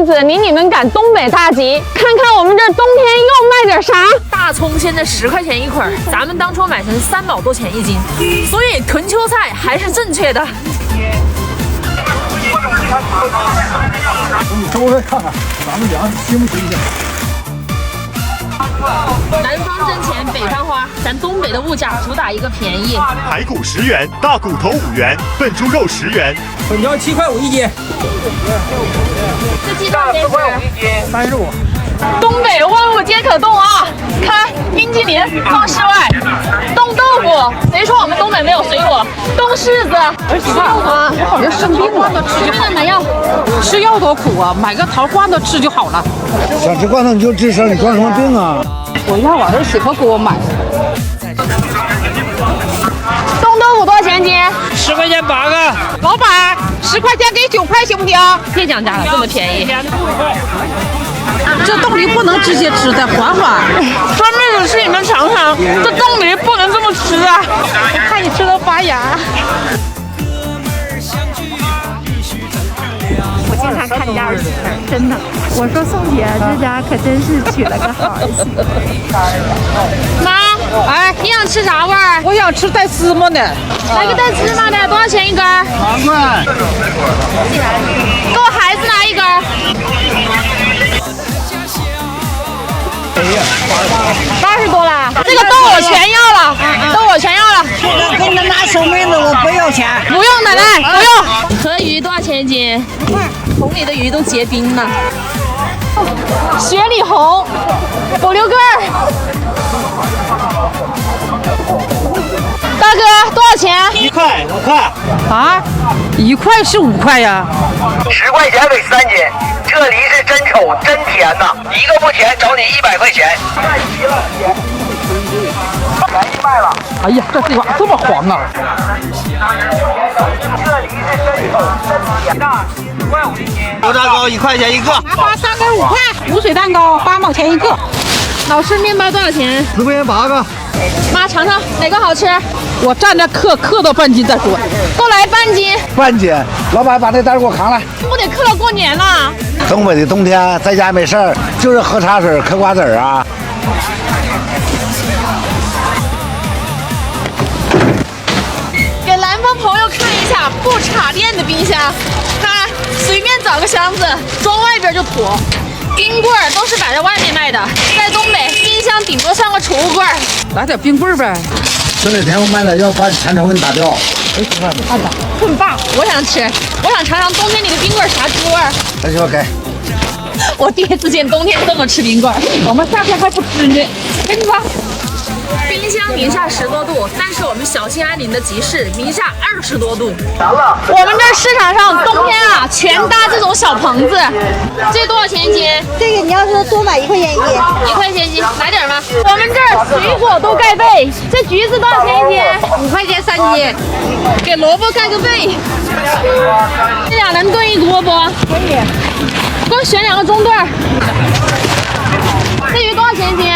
子，你们赶东北大集，看看我们这冬天又卖点啥？大葱现在10块钱一捆，咱们当初买成3毛多钱一斤，所以囤秋菜还是正确的。你周来看看，咱们粮食新不新鲜？南方挣钱，北方花，咱东北的物价主打一个便宜。排骨10元，大骨头5元，笨猪肉10元，粉条7块5一斤，这鸡蛋4块5一斤，35。东北万物皆可冻啊！看冰淇淋放室外，冻豆腐，谁说我们东北没有水果？冻柿子，儿媳妇啊，我好像生病了，吃饭买药，吃药多苦啊，买个桃罐头吃就好了。想吃罐头你就吱声，你装什么病啊？我要我儿媳妇给我买。冻豆腐多少钱斤10块钱8个。老板，10块钱给9块行不行？别讲价了，这么便宜。这冻梨不能直接吃的，缓缓。专门的吃你们尝尝，这冻梨不能这么吃啊！我看你吃到发芽。我经常看你家儿媳妇，真的。我说宋姐这家可真是娶了个好儿媳妇。妈，哎，你想吃啥味儿？我想吃带芝麻的，来个带芝麻的，多少钱一根8块。给我孩子拿一根。80多了，这个豆我全要了，豆我全要了。给你拿手妹子，我不要钱。不用，奶奶不用。河鱼多少钱一斤？2块。桶里的鱼都结冰了。雪里红，5、6根儿。大哥多少钱1块5块。啊，1块是5块呀？10块钱给3斤，这梨是真丑真甜呐！一个不甜，找你100块钱。太急了，便宜卖了。哎呀，这地方这么黄啊！这梨是真丑真甜呐，10块5一斤。油炸糕1块钱一个。麻花3根5块，卤水蛋糕8毛钱一个。老师面包多少钱10块钱8个。妈尝尝哪个好吃？我站着刻到半斤再说。给我来半斤。半斤，老板把那单给我扛来。不得刻到过年了。东北的冬天在家没事儿，就是喝茶水、嗑瓜子儿啊。给南方朋友看一下不插电的冰箱，看随便找个箱子装外边就妥。冰棍儿都是摆在外面卖的，在东北冰箱顶多像个储物柜。来点冰棍儿呗。这两天我买了，要把馋虫给你打掉。哎，吃饭吧。很棒，我想吃，我想尝尝冬天里的冰棍儿啥滋味儿。来，媳妇给。我第一次见冬天这么吃冰棍儿，我们夏天还不吃呢。给你吧。冰箱零下10多度，但是我们小兴安岭的集市零下20多度。我们这市场上冬天啊，全搭这种小棚子。这多少钱一斤？这个你要是多买1块钱一斤，1块钱一斤，来点吧。我们这儿水果都盖被，这橘子多少钱一斤？5块钱3斤。给萝卜盖个被。这俩能炖一锅不？可以。给我选2个中段。这鱼多少钱一斤？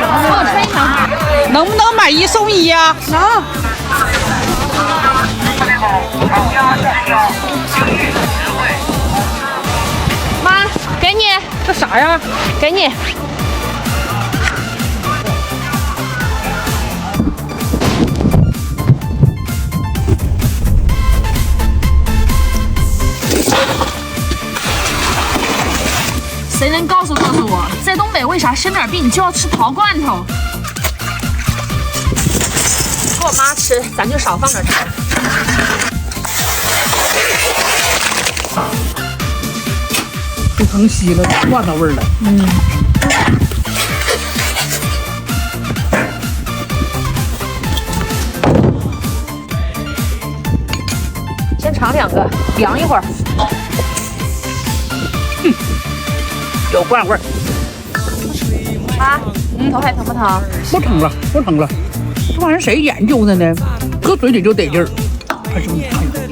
帮我称一下。能不能买1送1呀？能。妈，给你。这啥呀？给你。谁能告诉我，在东北为啥生点病就要吃桃罐头？给我妈吃，咱就少放点糖。不成稀了，罐头味儿了。先尝2个，凉一会儿。有罐味儿。妈，头还疼不疼？不疼了，不疼了。这玩意儿谁研究的呢？搁嘴里就得劲儿。还是你尝尝。